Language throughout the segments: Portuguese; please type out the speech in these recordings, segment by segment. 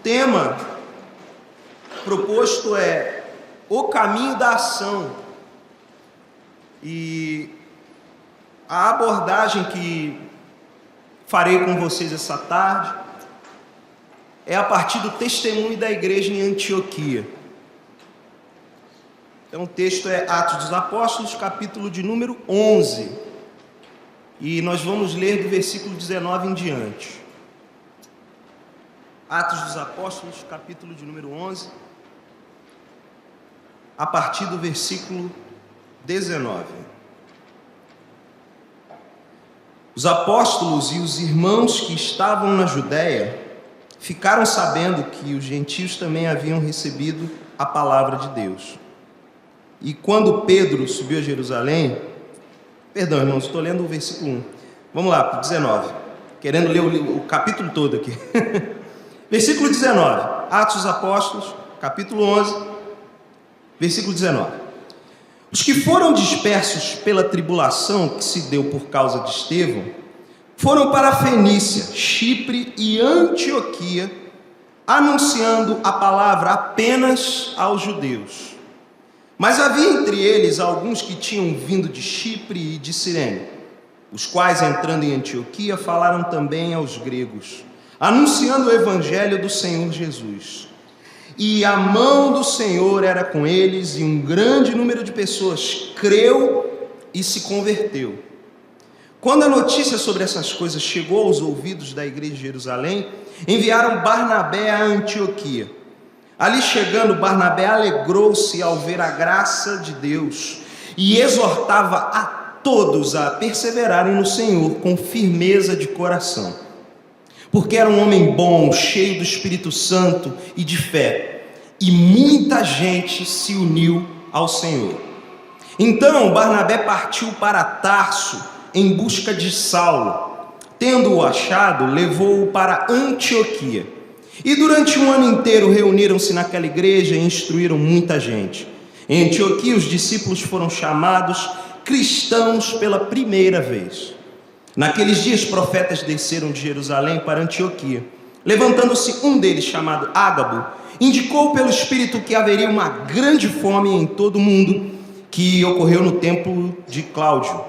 tema proposto é o caminho da ação. E a abordagem que farei com vocês essa tarde é a partir do testemunho da igreja em Antioquia. Então o texto é Atos dos Apóstolos, capítulo de número 11. E nós vamos ler do versículo 19 em diante. Atos dos Apóstolos, capítulo de número 11, a partir do versículo 19. Os apóstolos e os irmãos que estavam na Judéia ficaram sabendo que os gentios também haviam recebido a palavra de Deus. E quando Pedro subiu a Jerusalém, perdão, irmãos, estou lendo o versículo 1. Vamos lá, para o 19. Querendo ler o capítulo todo aqui. Versículo 19. Atos dos Apóstolos, capítulo 11, versículo 19. Os que foram dispersos pela tribulação que se deu por causa de Estevão, foram para a Fenícia, Chipre e Antioquia, anunciando a palavra apenas aos judeus. Mas havia entre eles alguns que tinham vindo de Chipre e de Cirene, os quais, entrando em Antioquia, falaram também aos gregos, anunciando o evangelho do Senhor Jesus. E a mão do Senhor era com eles, e um grande número de pessoas creu e se converteu. Quando a notícia sobre essas coisas chegou aos ouvidos da igreja de Jerusalém, enviaram Barnabé a Antioquia. Ali chegando, Barnabé alegrou-se ao ver a graça de Deus e exortava a todos a perseverarem no Senhor com firmeza de coração, porque era um homem bom, cheio do Espírito Santo e de fé, e muita gente se uniu ao Senhor. Então Barnabé partiu para Tarso em busca de Saulo. Tendo-o achado, levou-o para Antioquia. E durante um ano inteiro reuniram-se naquela igreja e instruíram muita gente. Em Antioquia os discípulos foram chamados cristãos pela primeira vez. Naqueles dias profetas desceram de Jerusalém para Antioquia. Levantando-se um deles, chamado Ágabo, indicou pelo Espírito que haveria uma grande fome em todo o mundo, que ocorreu no tempo de Cláudio.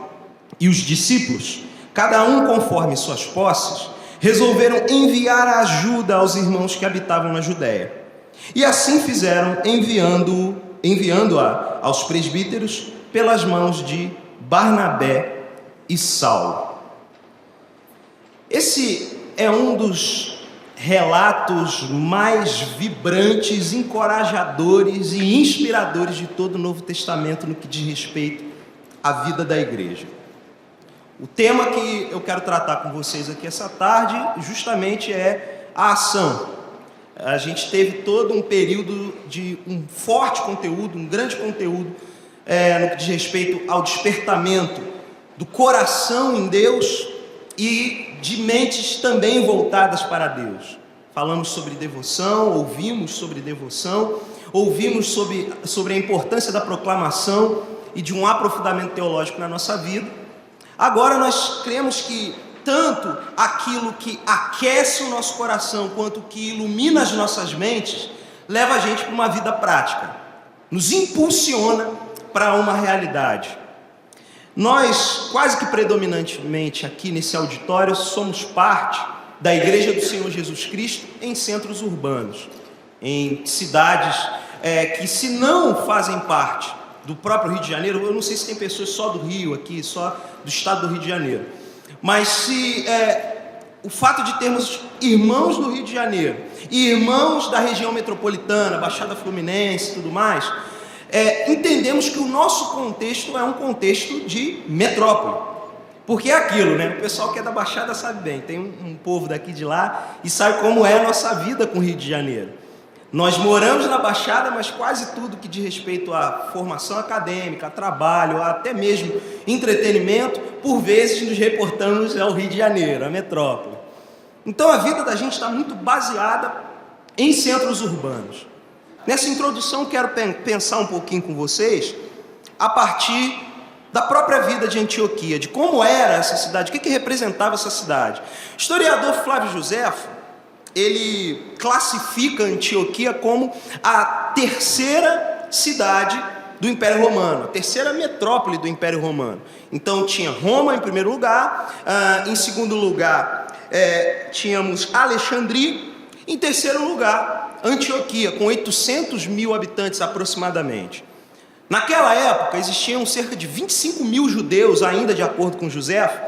E os discípulos, cada um conforme suas posses, resolveram enviar ajuda aos irmãos que habitavam na Judéia. E assim fizeram, enviando-a aos presbíteros pelas mãos de Barnabé e Saulo. Esse é um dos relatos mais vibrantes, encorajadores e inspiradores de todo o Novo Testamento no que diz respeito à vida da igreja. O tema que eu quero tratar com vocês aqui essa tarde justamente é a ação. A gente teve todo um período de um forte conteúdo, um grande conteúdo no que diz respeito ao despertamento do coração em Deus e de mentes também voltadas para Deus. Falamos sobre devoção, ouvimos sobre devoção, ouvimos sobre a importância da proclamação e de um aprofundamento teológico na nossa vida. Agora nós cremos que tanto aquilo que aquece o nosso coração quanto que ilumina as nossas mentes leva a gente para uma vida prática, nos impulsiona para uma realidade. Nós, quase que predominantemente aqui nesse auditório, somos parte da Igreja do Senhor Jesus Cristo em centros urbanos, em cidades que, se não fazem parte do próprio Rio de Janeiro, eu não sei se tem pessoas só do Rio aqui, só do estado do Rio de Janeiro, mas o fato de termos irmãos do Rio de Janeiro e irmãos da região metropolitana, Baixada Fluminense e tudo mais, entendemos que o nosso contexto é um contexto de metrópole, porque é aquilo, né? O pessoal que é da Baixada sabe bem, tem um povo daqui de lá e sabe como é a nossa vida com o Rio de Janeiro. Nós moramos na Baixada, mas quase tudo que diz respeito à formação acadêmica, a trabalho, até mesmo entretenimento, por vezes nos reportamos ao Rio de Janeiro, a metrópole. Então a vida da gente está muito baseada em centros urbanos. Nessa introdução quero pensar um pouquinho com vocês a partir da própria vida de Antioquia, de como era essa cidade, o que representava essa cidade. O historiador Flávio Joséfo, ele classifica Antioquia como a terceira cidade do Império Romano, a terceira metrópole do Império Romano. Então tinha Roma em primeiro lugar, em segundo lugar tínhamos Alexandria, em terceiro lugar Antioquia, com 800 mil habitantes aproximadamente. Naquela época existiam cerca de 25 mil judeus, ainda de acordo com Joséfo,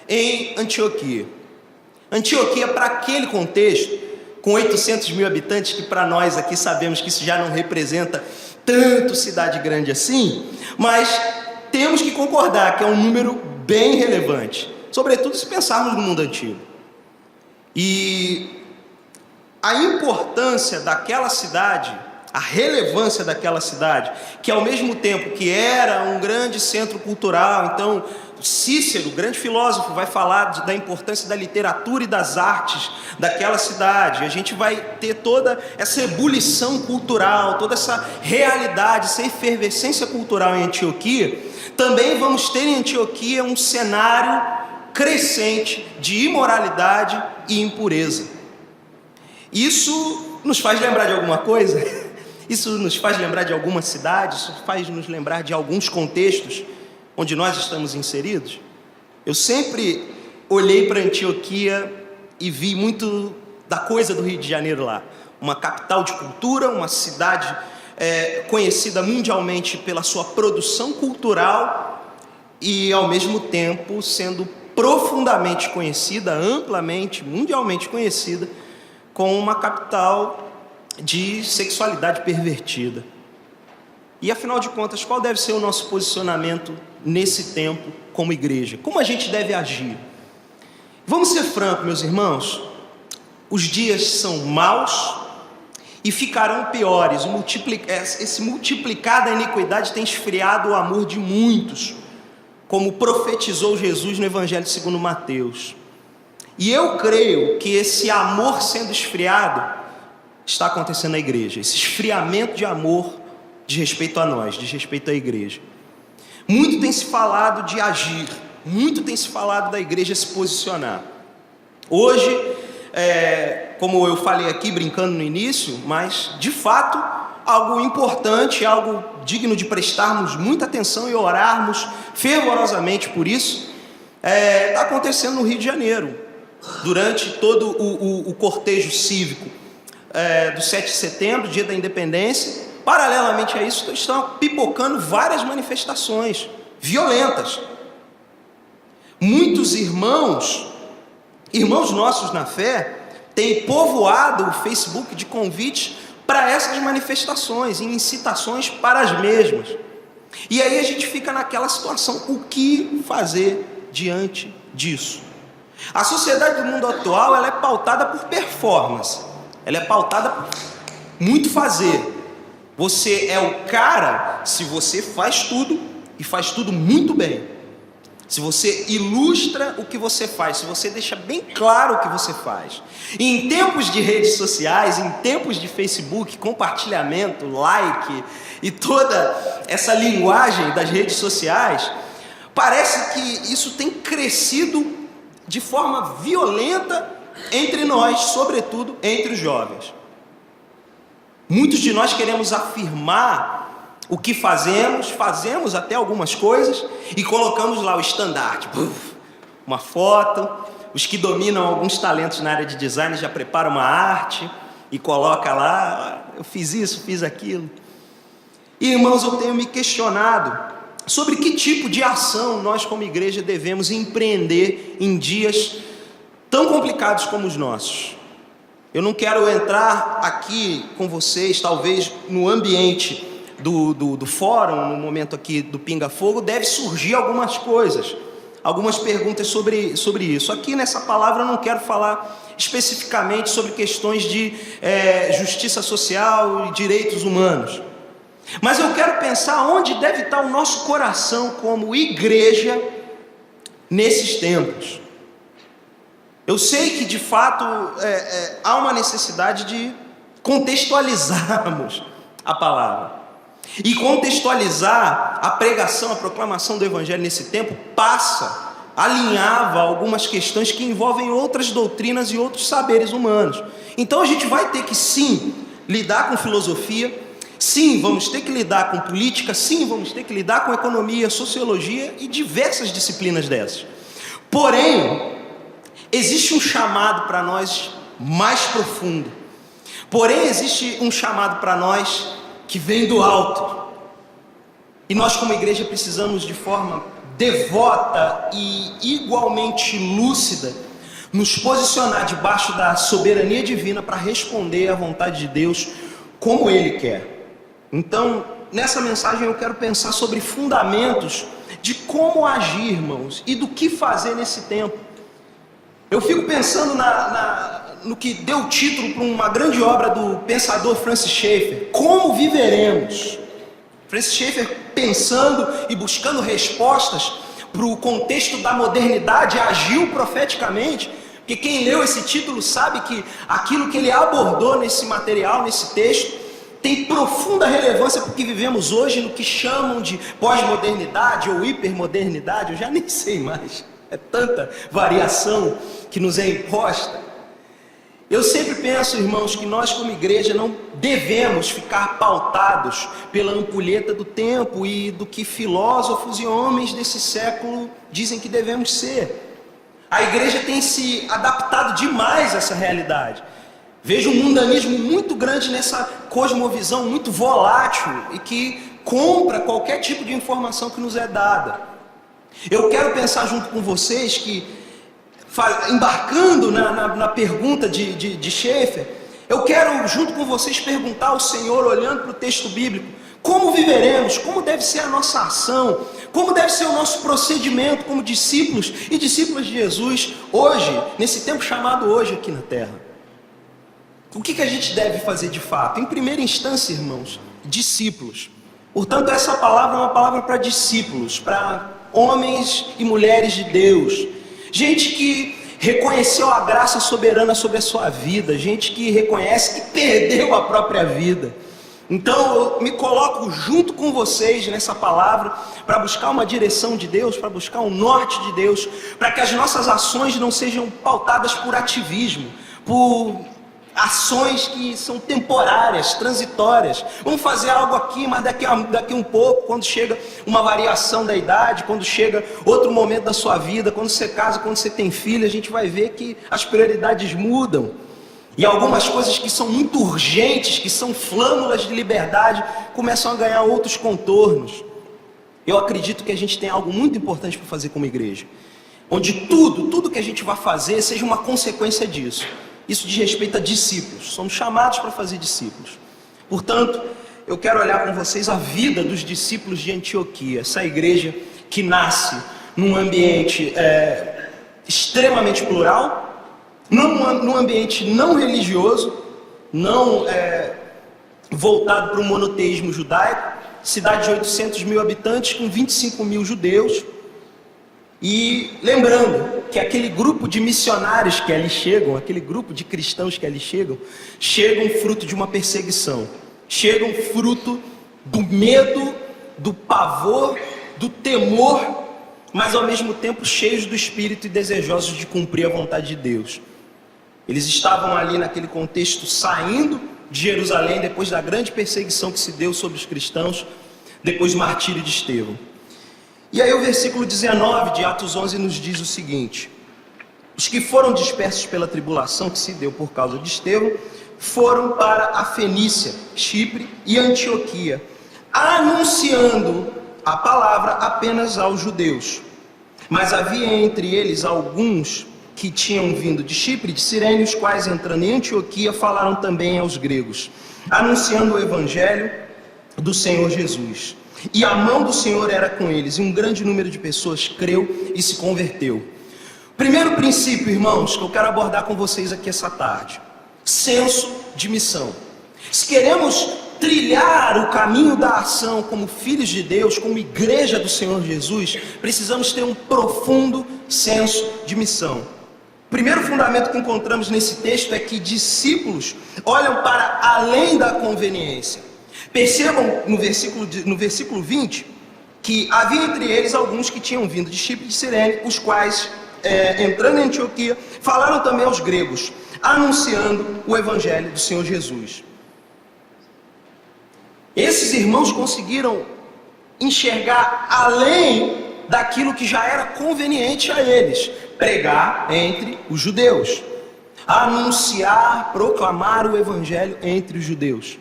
em Antioquia. Antioquia, para aquele contexto, com 800 mil habitantes, que para nós aqui sabemos que isso já não representa tanto cidade grande assim, mas temos que concordar que é um número bem relevante, sobretudo se pensarmos no mundo antigo. E a importância daquela cidade, a relevância daquela cidade, que ao mesmo tempo que era um grande centro cultural, então Cícero, grande filósofo, vai falar da importância da literatura e das artes daquela cidade. A gente vai ter toda essa ebulição cultural, toda essa realidade, essa efervescência cultural em Antioquia. Também vamos ter em Antioquia um cenário crescente de imoralidade e impureza. Isso nos faz lembrar de alguma coisa? Isso nos faz lembrar de alguma cidade? Isso faz nos lembrar de alguns contextos onde nós estamos inseridos? Eu sempre olhei para Antioquia e vi muito da coisa do Rio de Janeiro lá. Uma capital de cultura, uma cidade conhecida mundialmente pela sua produção cultural e, ao mesmo tempo, sendo profundamente conhecida, amplamente, mundialmente conhecida, como uma capital de sexualidade pervertida. E afinal de contas, qual deve ser o nosso posicionamento nesse tempo como igreja? Como a gente deve agir? Vamos ser francos, meus irmãos, os dias são maus e ficarão piores. Esse multiplicar da iniquidade tem esfriado o amor de muitos, como profetizou Jesus no Evangelho segundo Mateus. E eu creio que esse amor sendo esfriado está acontecendo na igreja, esse esfriamento de amor de respeito a nós, de respeito à igreja. Muito tem se falado de agir, muito tem se falado da igreja se posicionar. Hoje, como eu falei aqui brincando no início, mas de fato algo importante, algo digno de prestarmos muita atenção e orarmos fervorosamente por isso, está acontecendo no Rio de Janeiro, durante todo o cortejo cívico do 7 de setembro, dia da independência. Paralelamente a isso, estão pipocando várias manifestações violentas. Muitos irmãos nossos na fé, têm povoado o Facebook de convites para essas manifestações e incitações para as mesmas. E aí a gente fica naquela situação, o que fazer diante disso? A sociedade do mundo atual, ela é pautada por performance, ela é pautada por muito fazer. Você é o cara se você faz tudo e faz tudo muito bem. Se você ilustra o que você faz, se você deixa bem claro o que você faz. E em tempos de redes sociais, em tempos de Facebook, compartilhamento, like e toda essa linguagem das redes sociais, parece que isso tem crescido de forma violenta entre nós, sobretudo entre os jovens. Muitos de nós queremos afirmar o que fazemos até algumas coisas e colocamos lá o estandarte, uma foto. Os que dominam alguns talentos na área de design já preparam uma arte e coloca lá, eu fiz isso, fiz aquilo. E, irmãos, eu tenho me questionado sobre que tipo de ação nós como igreja devemos empreender em dias tão complicados como os nossos. Eu não quero entrar aqui com vocês, talvez no ambiente do fórum, no momento aqui do Pinga Fogo, deve surgir algumas coisas, algumas perguntas sobre isso. Aqui nessa palavra eu não quero falar especificamente sobre questões de justiça social e direitos humanos, mas eu quero pensar onde deve estar o nosso coração como igreja nesses tempos. Eu sei que de fato há uma necessidade de contextualizarmos a palavra. E contextualizar a pregação, a proclamação do Evangelho nesse tempo passa alinhava algumas questões que envolvem outras doutrinas e outros saberes humanos. Então a gente vai ter que sim lidar com filosofia, sim, vamos ter que lidar com política, sim, vamos ter que lidar com economia, sociologia e diversas disciplinas dessas. Porém, existe um chamado para nós mais profundo. Porém, existe um chamado para nós que vem do alto. E nós, como igreja, precisamos de forma devota e igualmente lúcida nos posicionar debaixo da soberania divina para responder à vontade de Deus como Ele quer. Então, nessa mensagem eu quero pensar sobre fundamentos de como agir, irmãos, e do que fazer nesse tempo. Eu fico pensando no que deu título para uma grande obra do pensador Francis Schaeffer, Como Viveremos. Francis Schaeffer, pensando e buscando respostas para o contexto da modernidade, agiu profeticamente, porque quem leu esse título sabe que aquilo que ele abordou nesse material, nesse texto, tem profunda relevância para o que vivemos hoje, no que chamam de pós-modernidade ou hipermodernidade, eu já nem sei mais, é tanta variação que nos é imposta. Eu sempre penso, irmãos, que nós como igreja não devemos ficar pautados pela ampulheta do tempo e do que filósofos e homens desse século dizem que devemos ser. A igreja tem se adaptado demais a essa realidade. Vejo um mundanismo muito grande nessa cosmovisão muito volátil e que compra qualquer tipo de informação que nos é dada. Eu quero pensar junto com vocês que, embarcando na pergunta de Schaeffer, eu quero junto com vocês perguntar ao Senhor, olhando para o texto bíblico, como viveremos, como deve ser a nossa ação, como deve ser o nosso procedimento como discípulos e discípulas de Jesus hoje, nesse tempo chamado hoje aqui na terra. O que a gente deve fazer de fato? Em primeira instância, irmãos, discípulos. Portanto, essa palavra é uma palavra para discípulos, para homens e mulheres de Deus, gente que reconheceu a graça soberana sobre a sua vida, gente que reconhece que perdeu a própria vida. Então eu me coloco junto com vocês nessa palavra para buscar uma direção de Deus, para buscar um norte de Deus, para que as nossas ações não sejam pautadas por ativismo, por ações que são temporárias, transitórias. Vamos fazer algo aqui, mas daqui um pouco, quando chega uma variação da idade, quando chega outro momento da sua vida, quando você casa, quando você tem filho, a gente vai ver que as prioridades mudam. E algumas coisas que são muito urgentes, que são flâmulas de liberdade, começam a ganhar outros contornos. Eu acredito que a gente tem algo muito importante para fazer como igreja, onde tudo que a gente vai fazer seja uma consequência disso. Isso diz respeito a discípulos, somos chamados para fazer discípulos. Portanto, eu quero olhar com vocês a vida dos discípulos de Antioquia, essa igreja que nasce num ambiente extremamente plural, num ambiente não religioso, não voltado para o monoteísmo judaico, cidade de 800 mil habitantes com 25 mil judeus. E lembrando que aquele grupo de missionários que ali chegam, aquele grupo de cristãos que ali chegam fruto de uma perseguição, chegam fruto do medo, do pavor, do temor, mas ao mesmo tempo cheios do Espírito e desejosos de cumprir a vontade de Deus. Eles estavam ali naquele contexto saindo de Jerusalém depois da grande perseguição que se deu sobre os cristãos, depois do martírio de Estevão. E aí o versículo 19 de Atos 11 nos diz o seguinte: os que foram dispersos pela tribulação que se deu por causa de Estevão foram para a Fenícia, Chipre e Antioquia, anunciando a palavra apenas aos judeus. Mas havia entre eles alguns que tinham vindo de Chipre e de Cirene, os quais, entrando em Antioquia, falaram também aos gregos, anunciando o evangelho do Senhor Jesus. E a mão do Senhor era com eles, e um grande número de pessoas creu e se converteu. Primeiro princípio, irmãos, que eu quero abordar com vocês aqui essa tarde: senso de missão. Se queremos trilhar o caminho da ação como filhos de Deus, como igreja do Senhor Jesus, precisamos ter um profundo senso de missão. O primeiro fundamento que encontramos nesse texto é que discípulos olham para além da conveniência. Percebam no versículo 20 que havia entre eles alguns que tinham vindo de Chipre e de Cirene, os quais, entrando em Antioquia, falaram também aos gregos, anunciando o evangelho do Senhor Jesus. Esses irmãos conseguiram enxergar além daquilo que já era conveniente a eles, pregar entre os judeus, anunciar, proclamar o evangelho entre os judeus.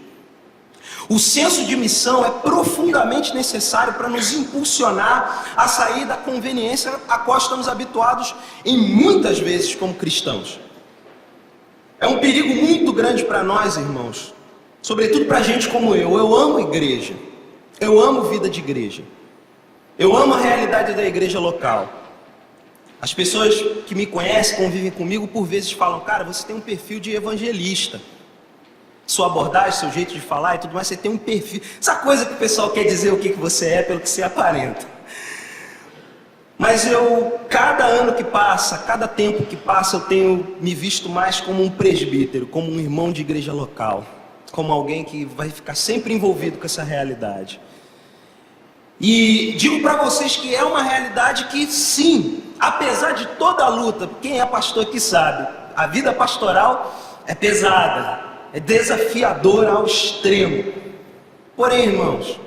O senso de missão é profundamente necessário para nos impulsionar a sair da conveniência a qual estamos habituados em muitas vezes como cristãos. É um perigo muito grande para nós, irmãos, sobretudo para gente como eu. Eu amo igreja, eu amo vida de igreja, eu amo a realidade da igreja local. As pessoas que me conhecem, convivem comigo, por vezes falam: cara, você tem um perfil de evangelista. Sua abordagem, seu jeito de falar e tudo mais, você tem um perfil. Essa coisa que o pessoal quer dizer o que você é pelo que você aparenta. Mas cada ano que passa, cada tempo que passa, eu tenho me visto mais como um presbítero, como um irmão de igreja local, como alguém que vai ficar sempre envolvido com essa realidade. E digo para vocês que é uma realidade que, sim, apesar de toda a luta, quem é pastor aqui sabe, a vida pastoral é pesada, é desafiadora ao extremo. Porém, irmãos,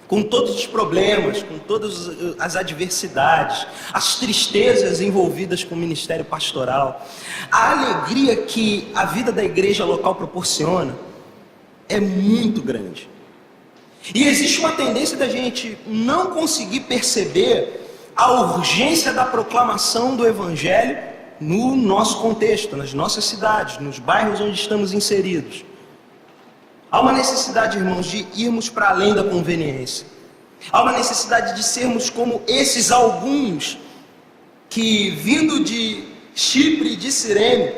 com todos os problemas, com todas as adversidades, as tristezas envolvidas com o ministério pastoral, a alegria que a vida da igreja local proporciona é muito grande. E existe uma tendência da gente não conseguir perceber a urgência da proclamação do evangelho no nosso contexto, nas nossas cidades, nos bairros onde estamos inseridos. Há uma necessidade, irmãos, de irmos para além da conveniência. Há uma necessidade de sermos como esses alguns que, vindo de Chipre e de Cirene,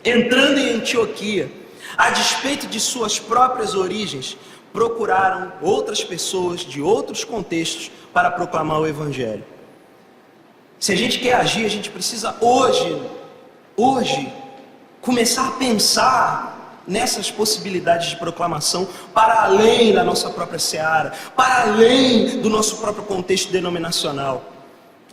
entrando em Antioquia, a despeito de suas próprias origens, procuraram outras pessoas de outros contextos para proclamar o evangelho. Se a gente quer agir, a gente precisa hoje, começar a pensar nessas possibilidades de proclamação para além da nossa própria seara, para além do nosso próprio contexto denominacional.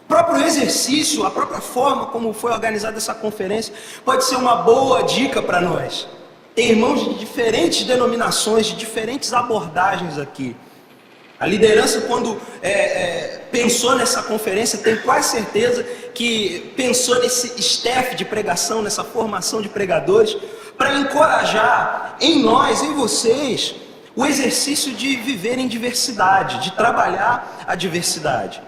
O próprio exercício, a própria forma como foi organizada essa conferência, pode ser uma boa dica para nós. Tem irmãos de diferentes denominações, de diferentes abordagens aqui. A liderança, quando pensou nessa conferência, tenho quase certeza que pensou nesse staff de pregação, nessa formação de pregadores, para encorajar em nós, em vocês, o exercício de viver em diversidade, de trabalhar a diversidade.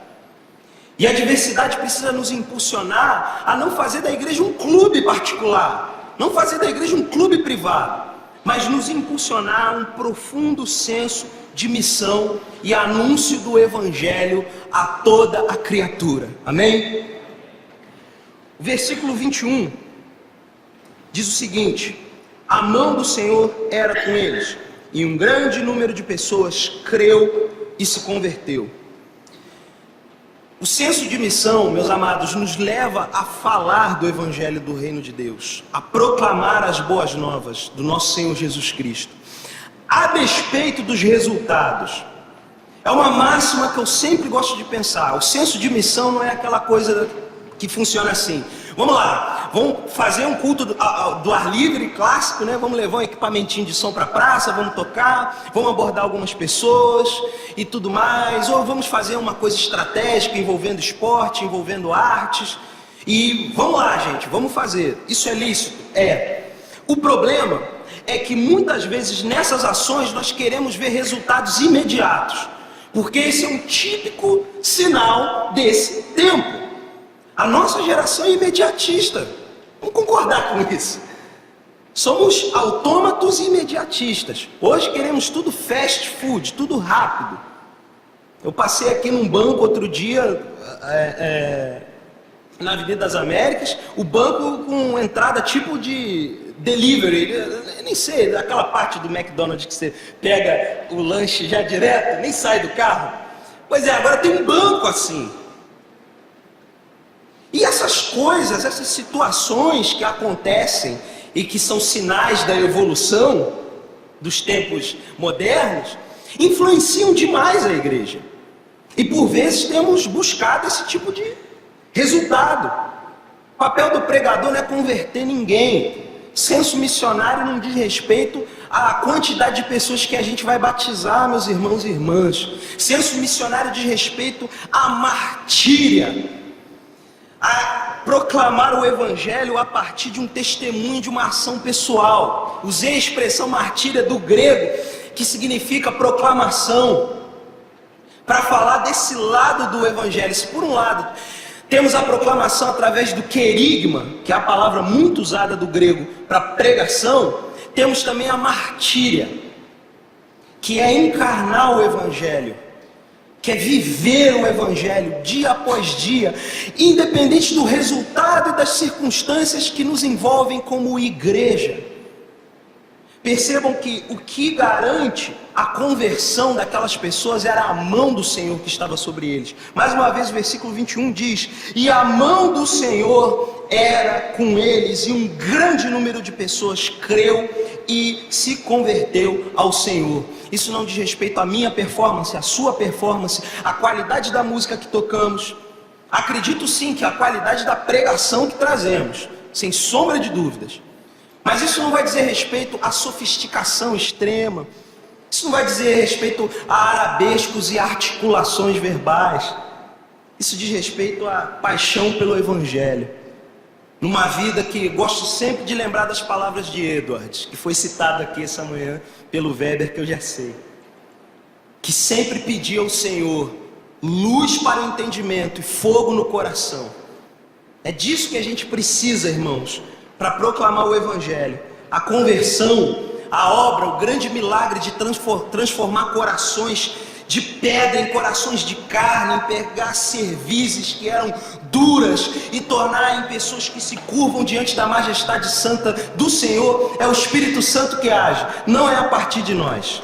E a diversidade precisa nos impulsionar a não fazer da igreja um clube particular, não fazer da igreja um clube privado, mas nos impulsionar a um profundo senso de missão e anúncio do evangelho a toda a criatura. Amém? O versículo 21 diz o seguinte: a mão do Senhor era com eles, e um grande número de pessoas creu e se converteu. O senso de missão, meus amados, nos leva a falar do evangelho do reino de Deus, a proclamar as boas novas do nosso Senhor Jesus Cristo, a despeito dos resultados. É uma máxima que eu sempre gosto de pensar. O senso de missão não é aquela coisa que funciona assim: vamos lá, vamos fazer um culto do ar livre clássico, né? Vamos levar um equipamentinho de som para a praça, vamos tocar, vamos abordar algumas pessoas e tudo mais, ou vamos fazer uma coisa estratégica envolvendo esporte, envolvendo artes, e vamos lá, gente, vamos fazer. Isso é lícito? É. O problema é que muitas vezes nessas ações nós queremos ver resultados imediatos, porque esse é um típico sinal desse tempo. A nossa geração é imediatista. Vamos concordar com isso. Somos autômatos e imediatistas. Hoje queremos tudo fast food, tudo rápido. Eu passei aqui num banco outro dia, na Avenida das Américas, o banco com entrada tipo de delivery, eu nem sei, aquela parte do McDonald's que você pega o lanche já direto, nem sai do carro. Pois é, agora tem um banco assim. E essas coisas, essas situações que acontecem e que são sinais da evolução dos tempos modernos, influenciam demais a igreja. E por vezes temos buscado esse tipo de resultado. O papel do pregador não é converter ninguém. Senso missionário não diz respeito à quantidade de pessoas que a gente vai batizar, meus irmãos e irmãs. Senso missionário diz respeito à martíria, a proclamar o evangelho a partir de um testemunho, de uma ação pessoal. Usei a expressão martíria do grego, que significa proclamação, para falar desse lado do evangelho. Se por um lado temos a proclamação através do querigma, que é a palavra muito usada do grego para pregação, temos também a martíria, que é encarnar o evangelho, que é viver o evangelho dia após dia, independente do resultado e das circunstâncias que nos envolvem como igreja. Percebam que o que garante a conversão daquelas pessoas era a mão do Senhor que estava sobre eles. Mais uma vez o versículo 21 diz: e a mão do Senhor era com eles, e um grande número de pessoas creu e se converteu ao Senhor. Isso não diz respeito à minha performance, à sua performance, à qualidade da música que tocamos. Acredito sim que a qualidade da pregação que trazemos, sem sombra de dúvidas. Mas isso não vai dizer respeito à sofisticação extrema. Isso não vai dizer respeito a arabescos e articulações verbais. Isso diz respeito à paixão pelo evangelho. Numa vida que gosto sempre de lembrar das palavras de Edwards, que foi citado aqui essa manhã pelo Weber, que eu já sei. Que sempre pedia ao Senhor luz para o entendimento e fogo no coração. É disso que a gente precisa, irmãos, para proclamar o evangelho. A conversão, a obra, o grande milagre de transformar corações de pedra em corações de carne, em pegar cervizes que eram duras e tornar em pessoas que se curvam diante da majestade santa do Senhor. É o Espírito Santo que age, não é a partir de nós.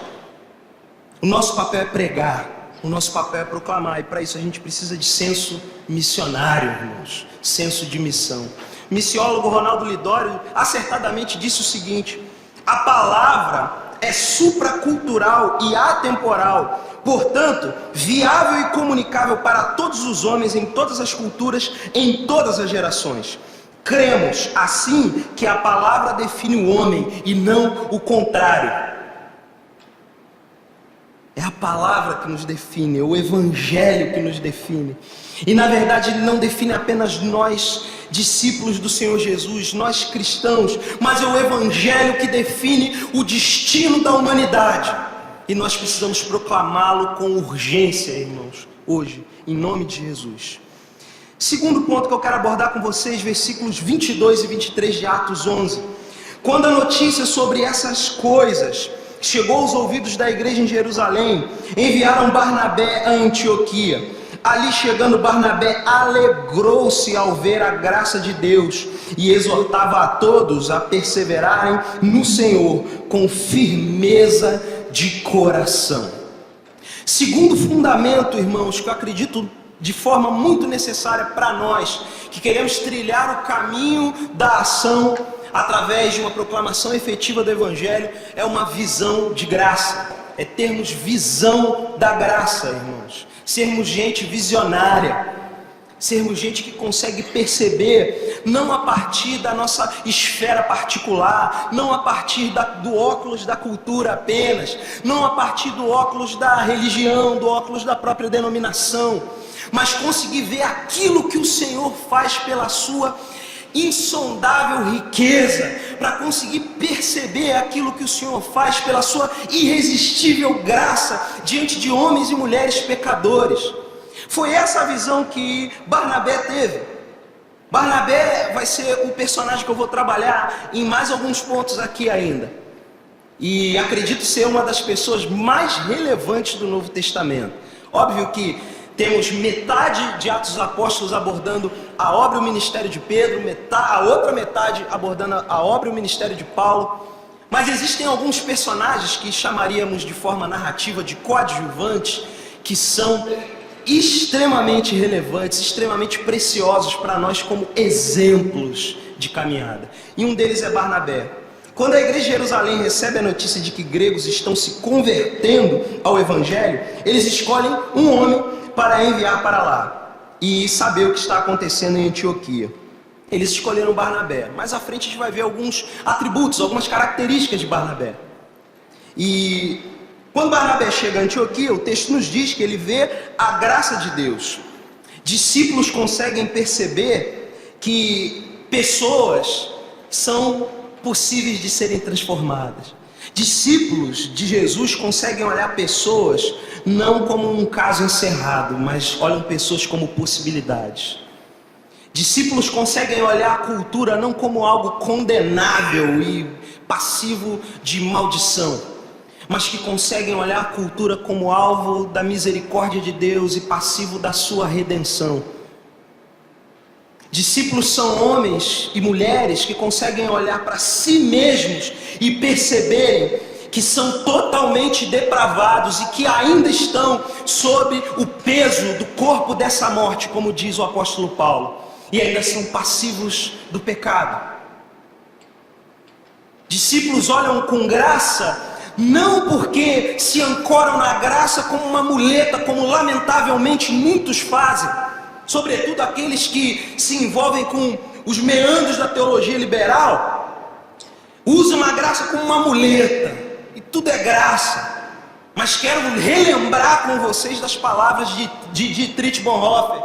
O nosso papel é pregar, o nosso papel é proclamar, e para isso a gente precisa de senso missionário, irmãos, senso de missão. O missiólogo Ronaldo Lidório acertadamente disse o seguinte: a palavra é supracultural e atemporal, portanto, viável e comunicável para todos os homens, em todas as culturas, em todas as gerações. Cremos, assim, que a palavra define o homem e não o contrário. É a palavra que nos define, é o evangelho que nos define. E na verdade ele não define apenas nós, discípulos do Senhor Jesus, nós cristãos, mas é o evangelho que define o destino da humanidade. E nós precisamos proclamá-lo com urgência, irmãos, hoje, em nome de Jesus. Segundo ponto que eu quero abordar com vocês, versículos 22 e 23 de Atos 11. Quando a notícia sobre essas coisas chegou aos ouvidos da igreja em Jerusalém, enviaram Barnabé a Antioquia. Ali chegando, Barnabé alegrou-se ao ver a graça de Deus e exortava a todos a perseverarem no Senhor com firmeza de coração. Segundo fundamento, irmãos, que eu acredito de forma muito necessária para nós, que queremos trilhar o caminho da ação através de uma proclamação efetiva do Evangelho, é uma visão de graça, é termos visão da graça, irmãos, sermos gente visionária, sermos gente que consegue perceber, não a partir da nossa esfera particular, não a partir do óculos da cultura apenas, não a partir do óculos da religião, do óculos da própria denominação, mas conseguir ver aquilo que o Senhor faz pela sua insondável riqueza, para conseguir perceber aquilo que o Senhor faz pela sua irresistível graça diante de homens e mulheres pecadores. Foi essa a visão que Barnabé teve. Barnabé vai ser o personagem que eu vou trabalhar em mais alguns pontos aqui ainda, e acredito ser uma das pessoas mais relevantes do Novo Testamento. Óbvio que temos metade de Atos dos Apóstolos abordando a obra e o ministério de Pedro, a outra metade abordando a obra e o ministério de Paulo. Mas existem alguns personagens que chamaríamos de forma narrativa de coadjuvantes, que são extremamente relevantes, extremamente preciosos para nós como exemplos de caminhada. E um deles é Barnabé. Quando a igreja de Jerusalém recebe a notícia de que gregos estão se convertendo ao Evangelho, eles escolhem um homem para enviar para lá e saber o que está acontecendo em Antioquia. Eles escolheram Barnabé. Mais à frente a gente vai ver alguns atributos, algumas características de Barnabé. E quando Barnabé chega a Antioquia, o texto nos diz que ele vê a graça de Deus. Discípulos conseguem perceber que pessoas são possíveis de serem transformadas. Discípulos de Jesus conseguem olhar pessoas não como um caso encerrado, mas olham pessoas como possibilidades. Discípulos conseguem olhar a cultura não como algo condenável e passivo de maldição, mas que conseguem olhar a cultura como alvo da misericórdia de Deus e passivo da sua redenção. Discípulos são homens e mulheres que conseguem olhar para si mesmos e perceberem que são totalmente depravados e que ainda estão sob o peso do corpo dessa morte, como diz o apóstolo Paulo, e ainda são passivos do pecado. Discípulos olham com graça não porque se ancoram na graça como uma muleta, como lamentavelmente muitos fazem, sobretudo aqueles que se envolvem com os meandros da teologia liberal, usam a graça como uma muleta, e tudo é graça. Mas quero relembrar com vocês das palavras de Dietrich Bonhoeffer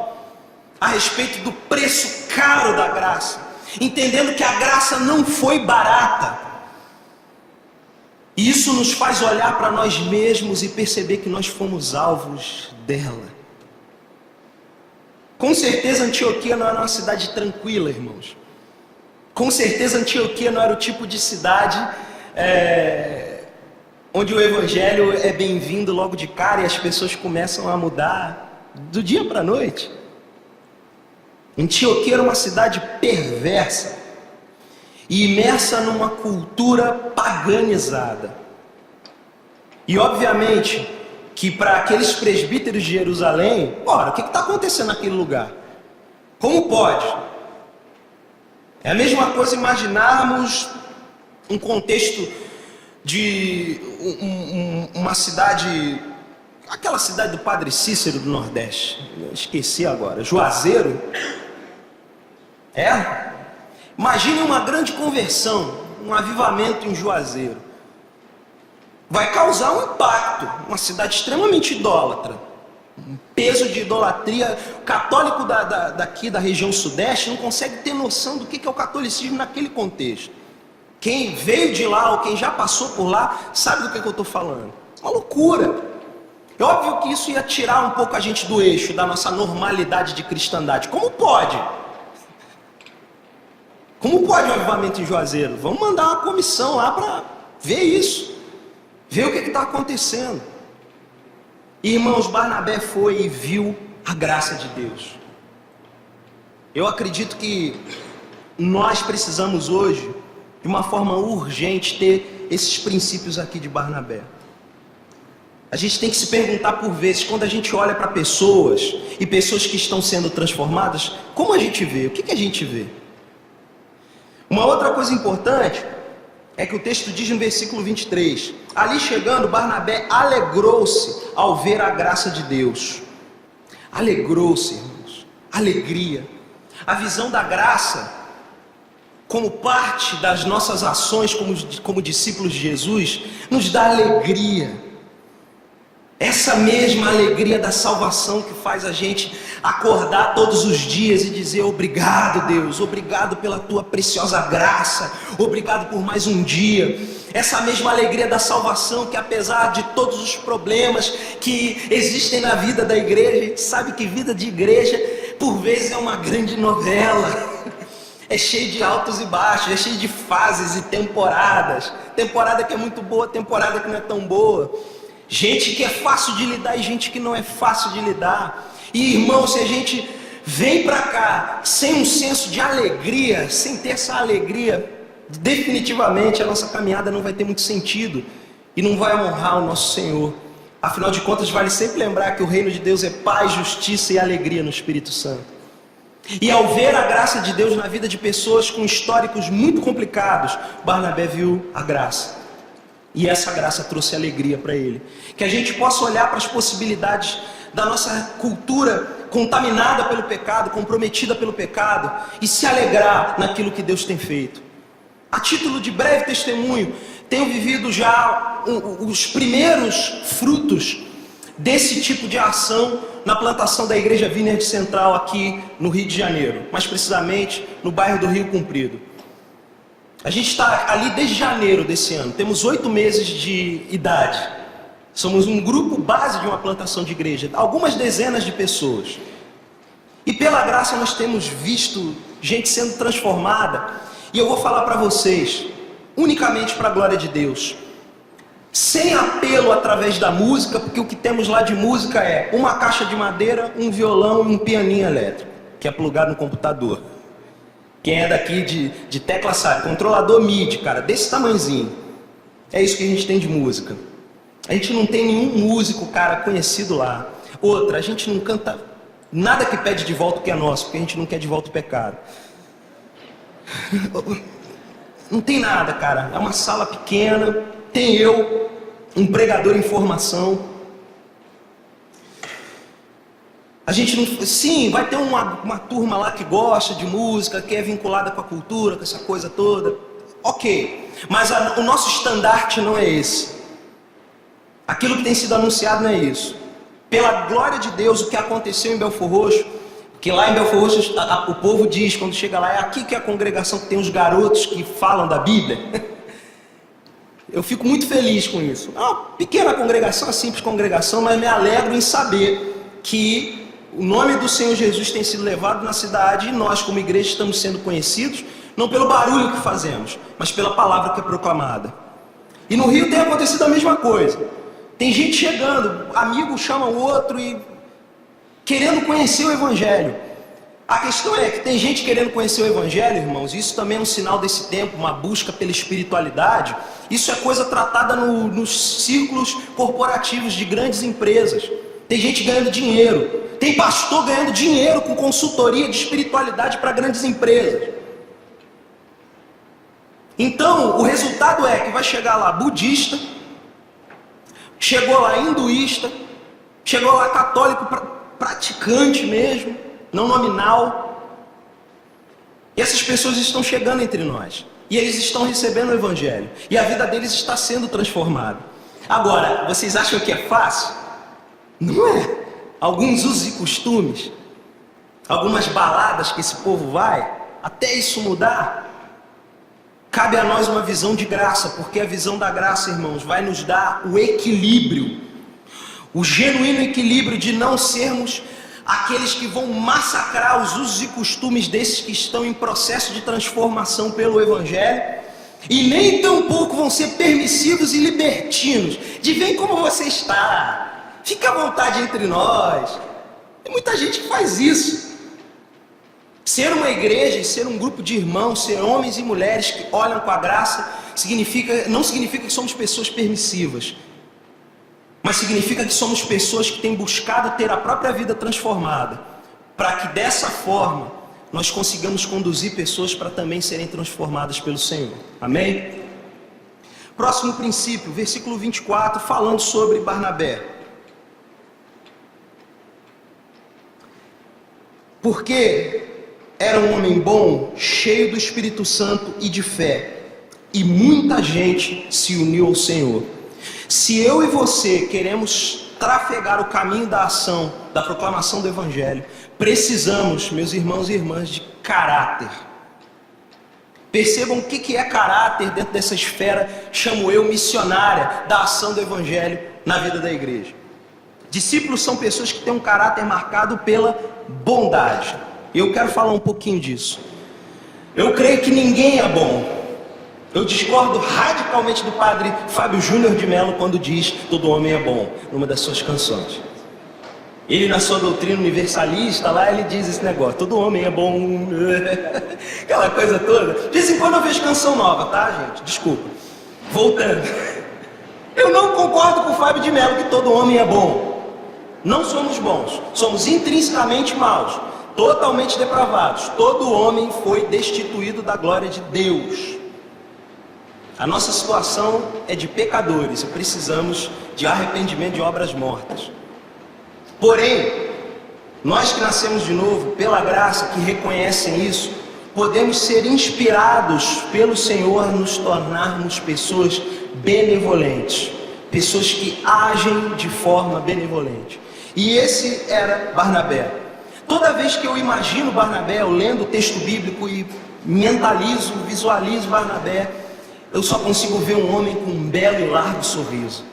a respeito do preço caro da graça, entendendo que a graça não foi barata. E isso nos faz olhar para nós mesmos e perceber que nós fomos alvos dela. Com certeza Antioquia não era uma cidade tranquila, irmãos. Com certeza Antioquia não era o tipo de cidade onde o evangelho é bem-vindo logo de cara e as pessoas começam a mudar do dia para a noite. Antioquia era uma cidade perversa e imersa numa cultura paganizada. E obviamente que para aqueles presbíteros de Jerusalém, ora, o que está acontecendo naquele lugar? Como pode? É a mesma coisa imaginarmos um contexto de uma cidade, aquela cidade do Padre Cícero do Nordeste, esqueci agora, Juazeiro. Imagine uma grande conversão, um avivamento em Juazeiro. Vai causar um impacto, uma cidade extremamente idólatra, um peso de idolatria. O católico daqui da região sudeste não consegue ter noção do que é o catolicismo naquele contexto. Quem veio de lá ou quem já passou por lá sabe do que eu estou falando. Uma loucura. É óbvio que isso ia tirar um pouco a gente do eixo, da nossa normalidade de cristandade. Como pode? Como pode um avivamento em Juazeiro? Vamos mandar uma comissão lá para ver isso. Ver o que está acontecendo. Irmãos, Barnabé foi e viu a graça de Deus. Eu acredito que nós precisamos hoje, de uma forma urgente, ter esses princípios aqui de Barnabé. A gente tem que se perguntar por vezes, quando a gente olha para pessoas, e pessoas que estão sendo transformadas, como a gente vê? O que a gente vê? Uma outra coisa importante é que o texto diz no versículo 23, ali chegando, Barnabé alegrou-se ao ver a graça de Deus. Alegrou-se, irmãos, alegria. A visão da graça, como parte das nossas ações como discípulos de Jesus, nos dá alegria. Essa mesma alegria da salvação que faz a gente acordar todos os dias e dizer obrigado, Deus, obrigado pela tua preciosa graça, obrigado por mais um dia. Essa mesma alegria da salvação que, apesar de todos os problemas que existem na vida da igreja, a gente sabe que vida de igreja por vezes é uma grande novela. É cheio de altos e baixos, é cheio de fases e temporadas. Temporada que é muito boa, temporada que não é tão boa. Gente que é fácil de lidar e gente que não é fácil de lidar. E irmão, se a gente vem para cá sem um senso de alegria, sem ter essa alegria, definitivamente a nossa caminhada não vai ter muito sentido e não vai honrar o nosso Senhor. Afinal de contas, vale sempre lembrar que o reino de Deus é paz, justiça e alegria no Espírito Santo. E ao ver a graça de Deus na vida de pessoas com históricos muito complicados, Barnabé viu a graça. E essa graça trouxe alegria para ele. Que a gente possa olhar para as possibilidades da nossa cultura contaminada pelo pecado, comprometida pelo pecado, e se alegrar naquilo que Deus tem feito. A título de breve testemunho, tenho vivido já os primeiros frutos desse tipo de ação na plantação da Igreja Vineyard Central aqui no Rio de Janeiro, mais precisamente no bairro do Rio Comprido. A gente está ali desde janeiro desse ano, temos 8 meses de idade. Somos um grupo base de uma plantação de igreja, algumas dezenas de pessoas. E pela graça nós temos visto gente sendo transformada. E eu vou falar para vocês, unicamente para a glória de Deus, sem apelo através da música, porque o que temos lá de música é uma caixa de madeira, um violão e um pianinho elétrico, que é plugado no computador. Quem é daqui de tecla sabe, controlador MIDI, cara, desse tamanhozinho. É isso que a gente tem de música. A gente não tem nenhum músico, cara, conhecido lá. Outra, a gente não canta nada que pede de volta o que é nosso, porque a gente não quer de volta o pecado. Não tem nada, cara. É uma sala pequena, tem eu, um pregador em formação. A gente não... Sim, vai ter uma turma lá que gosta de música, que é vinculada com a cultura, com essa coisa toda. Ok, mas o nosso estandarte não é esse. Aquilo que tem sido anunciado não é isso. Pela glória de Deus, o que aconteceu em Belfor Roxo, que lá em Belfor Roxo o povo diz, quando chega lá, é aqui que é a congregação que tem os garotos que falam da Bíblia. Eu fico muito feliz com isso. É uma pequena congregação, uma simples congregação, mas me alegro em saber que o nome do Senhor Jesus tem sido levado na cidade e nós, como igreja, estamos sendo conhecidos, não pelo barulho que fazemos, mas pela palavra que é proclamada. E no Rio tem acontecido a mesma coisa. Tem gente chegando, amigo chama o outro e querendo conhecer o Evangelho. A questão é que tem gente querendo conhecer o Evangelho, irmãos, isso também é um sinal desse tempo, uma busca pela espiritualidade. Isso é coisa tratada nos círculos corporativos de grandes empresas. Tem gente ganhando dinheiro, tem pastor ganhando dinheiro com consultoria de espiritualidade para grandes empresas. Então, o resultado é que vai chegar lá budista, chegou lá hinduísta, chegou lá católico praticante mesmo, não nominal. E essas pessoas estão chegando entre nós. E eles estão recebendo o Evangelho. E a vida deles está sendo transformada. Agora, vocês acham que é fácil? Não é. Alguns usos e costumes, algumas baladas que esse povo vai, até isso mudar, cabe a nós uma visão de graça, porque a visão da graça, irmãos, vai nos dar o equilíbrio, o genuíno equilíbrio de não sermos aqueles que vão massacrar os usos e costumes desses que estão em processo de transformação pelo Evangelho, e nem tampouco vão ser permissivos e libertinos, de vem como você está, fica à vontade entre nós. Tem muita gente que faz isso. Ser uma igreja e ser um grupo de irmãos, ser homens e mulheres que olham com a graça, não significa que somos pessoas permissivas, mas significa que somos pessoas que têm buscado ter a própria vida transformada, para que dessa forma nós consigamos conduzir pessoas para também serem transformadas pelo Senhor. Amém? Próximo princípio, versículo 24, falando sobre Barnabé. Porque era um homem bom, cheio do Espírito Santo e de fé, e muita gente se uniu ao Senhor. Se eu e você queremos trafegar o caminho da ação, da proclamação do Evangelho, precisamos, meus irmãos e irmãs, de caráter. Percebam o que é caráter dentro dessa esfera, chamo eu, missionária, da ação do Evangelho na vida da igreja. Discípulos são pessoas que têm um caráter marcado pela bondade. Eu quero falar um pouquinho disso. Eu creio que ninguém é bom. Eu discordo radicalmente do padre Fábio Júnior de Mello quando diz todo homem é bom, numa das suas canções. Ele, na sua doutrina universalista, lá ele diz esse negócio, todo homem é bom, aquela coisa toda. De vez em quando eu vejo canção nova, tá, gente? Desculpa. Voltando. Eu não concordo com o Fábio de Mello que todo homem é bom. Não somos bons, somos intrinsecamente maus, totalmente depravados. Todo homem foi destituído da glória de Deus. A nossa situação é de pecadores e precisamos de arrependimento de obras mortas. Porém, nós que nascemos de novo, pela graça, que reconhecem isso, podemos ser inspirados pelo Senhor a nos tornarmos pessoas benevolentes, pessoas que agem de forma benevolente. E esse era Barnabé. Toda vez que eu imagino Barnabé, eu lendo o texto bíblico e mentalizo, visualizo Barnabé, eu só consigo ver um homem com um belo e largo sorriso.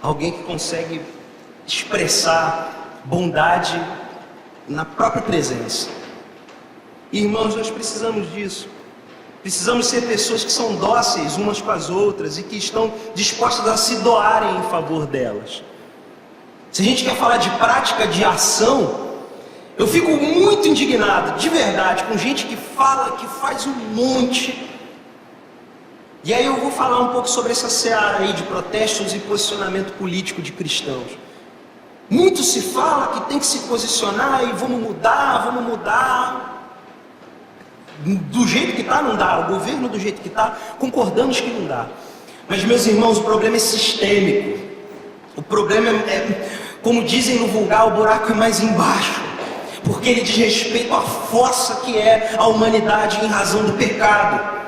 Alguém que consegue expressar bondade na própria presença. Irmãos, nós precisamos disso. Precisamos ser pessoas que são dóceis umas com as outras e que estão dispostas a se doarem em favor delas. Se a gente quer falar de prática de ação, eu fico muito indignado, de verdade, com gente que fala, que faz um monte. E aí eu vou falar um pouco sobre essa seara aí de protestos e posicionamento político de cristãos. Muito se fala que tem que se posicionar e vamos mudar. Do jeito que está não dá, o governo do jeito que está, concordamos que não dá. Mas meus irmãos, o problema é sistêmico. O problema é, como dizem no vulgar, o buraco é mais embaixo. Porque ele diz respeito à fossa que é a humanidade em razão do pecado.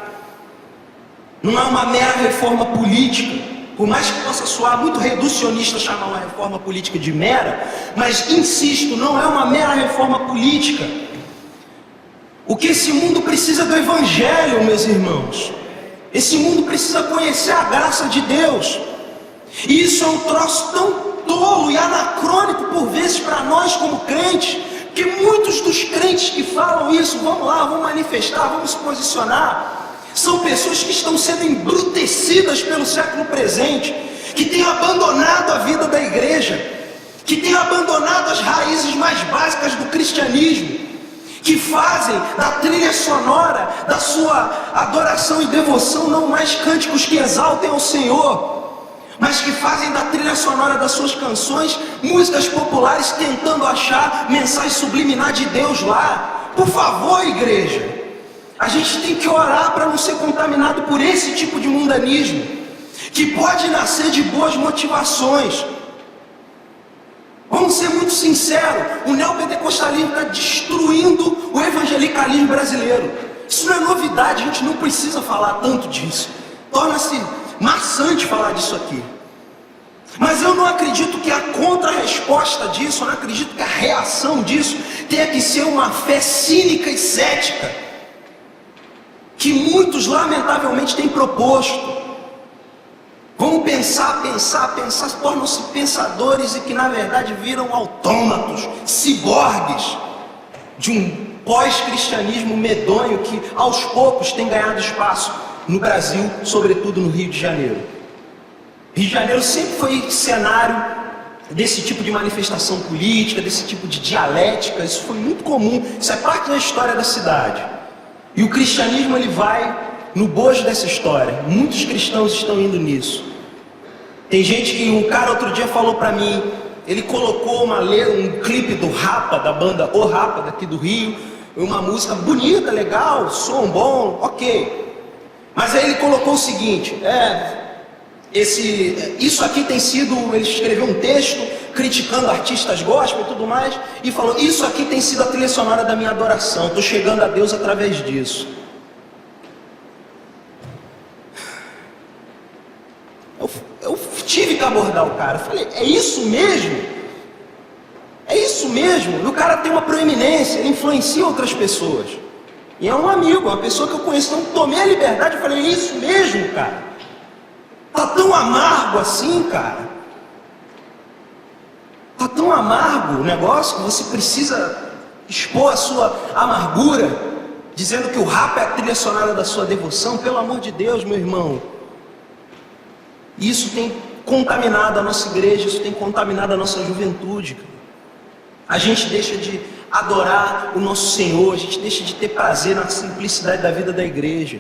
Não é uma mera reforma política, por mais que possa soar muito reducionista chamar uma reforma política de mera, mas insisto, não é uma mera reforma política. O que esse mundo precisa é do Evangelho, meus irmãos. Esse mundo precisa conhecer a graça de Deus. E isso é um troço tão tolo e anacrônico por vezes para nós como crentes, que muitos dos crentes que falam isso, vamos lá, vamos manifestar, vamos se posicionar, são pessoas que estão sendo embrutecidas pelo século presente, que têm abandonado a vida da igreja, que têm abandonado as raízes mais básicas do cristianismo, que fazem da trilha sonora da sua adoração e devoção não mais cânticos que exaltem ao Senhor, mas que fazem da trilha sonora das suas canções músicas populares, tentando achar mensagem subliminar de Deus lá. Por favor, igreja, a gente tem que orar para não ser contaminado por esse tipo de mundanismo, que pode nascer de boas motivações. Vamos ser muito sinceros, o neopentecostalismo está destruindo o evangelicalismo brasileiro. Isso não é novidade, a gente não precisa falar tanto disso. Torna-se maçante falar disso aqui. Mas eu não acredito que a contra-resposta disso, eu não acredito que a reação disso tenha que ser uma fé cínica e cética, que muitos lamentavelmente têm proposto. Vamos pensar, tornam-se pensadores e que na verdade viram autômatos, ciborgues de um pós-cristianismo medonho que aos poucos tem ganhado espaço no Brasil, sobretudo no Rio de Janeiro. Rio de Janeiro sempre foi cenário desse tipo de manifestação política, desse tipo de dialética. Isso foi muito comum, isso é parte da história da cidade. E o cristianismo ele vai no bojo dessa história. Muitos cristãos estão indo nisso. Tem gente que, um cara outro dia falou pra mim, ele colocou um clipe do Rapa, da banda O Rapa daqui do Rio, uma música bonita, legal, som bom, ok. Mas aí ele colocou o seguinte, isso aqui tem sido, ele escreveu um texto criticando artistas gospel e tudo mais, e falou, isso aqui tem sido a trilha sonora da minha adoração, estou chegando a Deus através disso. Eu tive que abordar o cara, eu falei, é isso mesmo? É isso mesmo? E o cara tem uma proeminência, ele influencia outras pessoas. E é um amigo, uma pessoa que eu conheço, então tomei a liberdade e falei, é isso mesmo, cara? Tá tão amargo assim, cara? Tá tão amargo o negócio que você precisa expor a sua amargura, dizendo que o rap é a trilha sonora da sua devoção? Pelo amor de Deus, meu irmão. Isso tem contaminado a nossa igreja, isso tem contaminado a nossa juventude. A gente deixa de adorar o nosso Senhor, a gente deixa de ter prazer na simplicidade da vida da igreja.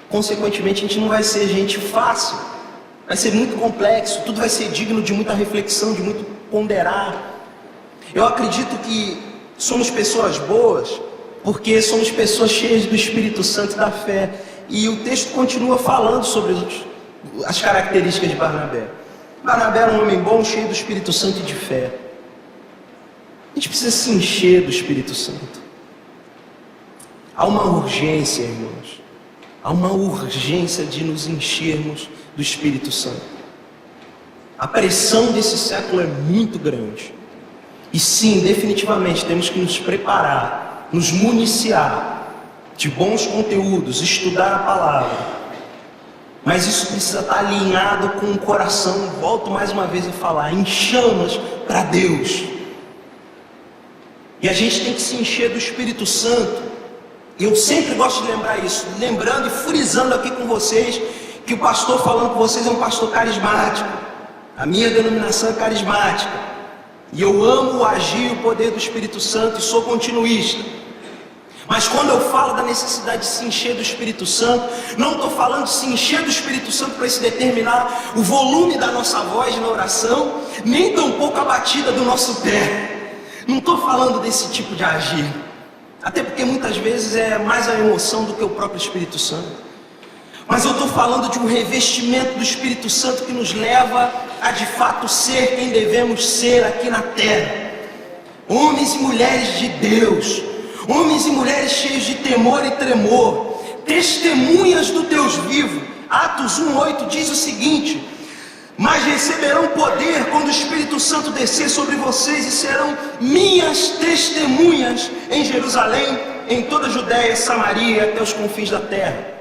Consequentemente, a gente não vai ser gente fácil, vai ser muito complexo, tudo vai ser digno de muita reflexão, de muito ponderar. Eu acredito que somos pessoas boas, porque somos pessoas cheias do Espírito Santo e da fé. E o texto continua falando sobre as características de Barnabé. Barnabé era um homem bom, cheio do Espírito Santo e de fé. gente precisa se encher do Espírito Santo. Há uma urgência, irmãos. Há uma urgência de nos enchermos do Espírito Santo. A pressão desse século é muito grande. E sim, definitivamente temos que nos preparar, nos municiar de bons conteúdos, estudar a palavra. Mas isso precisa estar alinhado com o coração, volto mais uma vez a falar, em chamas para Deus. E a gente tem que se encher do Espírito Santo. Eu sempre gosto de lembrar isso, lembrando e frisando aqui com vocês, que o pastor falando com vocês é um pastor carismático. A minha denominação é carismática. E eu amo o agir e o poder do Espírito Santo e sou continuista. Mas quando eu falo da necessidade de se encher do Espírito Santo, não estou falando de se encher do Espírito Santo para se determinar o volume da nossa voz na oração, nem tampouco a batida do nosso pé. Não estou falando desse tipo de agir. Até porque muitas vezes é mais a emoção do que o próprio Espírito Santo. Mas eu estou falando de um revestimento do Espírito Santo que nos leva a de fato ser quem devemos ser aqui na terra. Homens e mulheres de Deus, homens e mulheres cheios de temor e tremor, testemunhas do Deus vivo. Atos 1:8 diz o seguinte: mas receberão poder quando o Espírito Santo descer sobre vocês e serão minhas testemunhas em Jerusalém, em toda a Judéia, Samaria e até os confins da terra.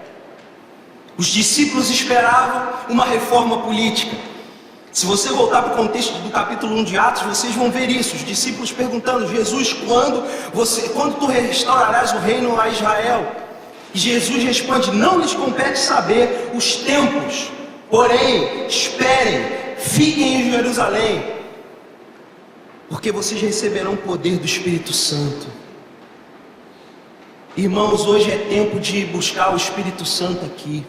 Os discípulos esperavam uma reforma política. Se você voltar para o contexto do capítulo 1 de Atos, vocês vão ver isso. Os discípulos perguntando: Jesus, quando tu restaurarás o reino a Israel? E Jesus responde: não lhes compete saber os tempos, porém, esperem, fiquem em Jerusalém, porque vocês receberão o poder do Espírito Santo. Irmãos, hoje é tempo de buscar o Espírito Santo aqui.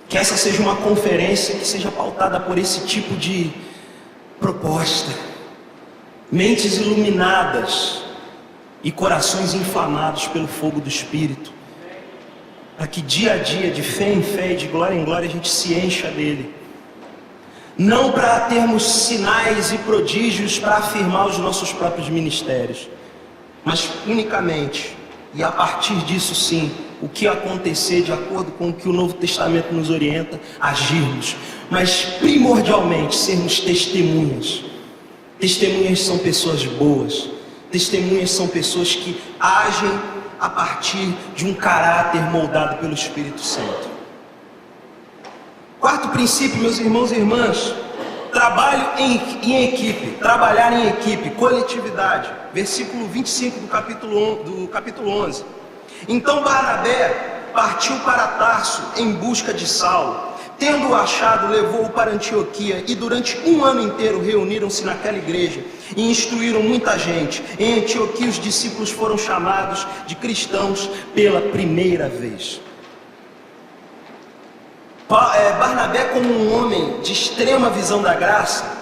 Que essa seja uma conferência que seja pautada por esse tipo de proposta. Mentes iluminadas e corações inflamados pelo fogo do Espírito. Para que dia a dia, de fé em fé e de glória em glória, a gente se encha dele. Não para termos sinais e prodígios para afirmar os nossos próprios ministérios, mas unicamente, e a partir disso sim, o que acontecer de acordo com o que o Novo Testamento nos orienta, agirmos. Mas primordialmente sermos testemunhas. Testemunhas são pessoas boas. Testemunhas são pessoas que agem a partir de um caráter moldado pelo Espírito Santo. Quarto princípio, meus irmãos e irmãs: trabalho em equipe, trabalhar em equipe, coletividade. Versículo 25 do capítulo 11. Então Barnabé partiu para Tarso em busca de Saulo. Tendo-o achado, levou-o para Antioquia, e durante um ano inteiro reuniram-se naquela igreja e instruíram muita gente. Em Antioquia os discípulos foram chamados de cristãos pela primeira vez. Barnabé, como um homem de extrema visão da graça,